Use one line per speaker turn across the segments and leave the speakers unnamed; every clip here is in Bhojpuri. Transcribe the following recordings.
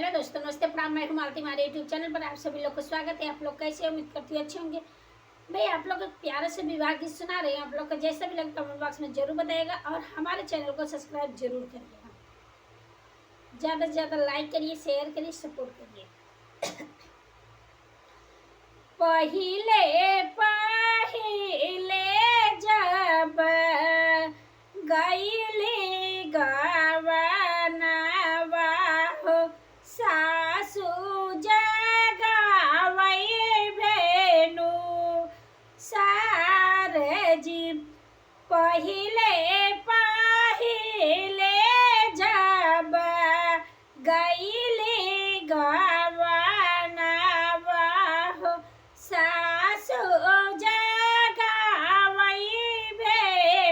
हेलो दोस्तों, नमस्ते प्रणाम। मैं हूं मालती। हमारे यूट्यूब चैनल पर आप सभी लोग को स्वागत है। आप लोग कैसे, उम्मीद करती हूँ अच्छे होंगे। भाई आप लोग एक प्यारे से विवाह गीत सुना रहे हैं। आप लोग को जैसा भी लगे कमेंट बॉक्स में जरूर बताइएगा और हमारे चैनल को सब्सक्राइब जरूर करिएगा। ज़्यादा से ज़्यादा लाइक करिए, शेयर करिए, सपोर्ट करिए। पहिले पहिले जब गईली गवनवा हो, सासू जगावई भेनु सारजी। पहिले पहिले जब गईली गवनवा हो, सासू जगावई भेनु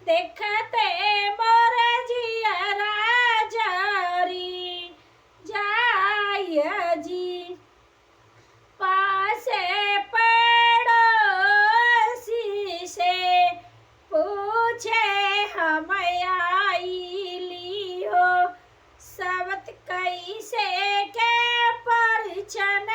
देखते मोर जियरा जरी जाय जी। पासे पड़ोसी से पूछे हम आईली हो, सबत कैसे के परिचन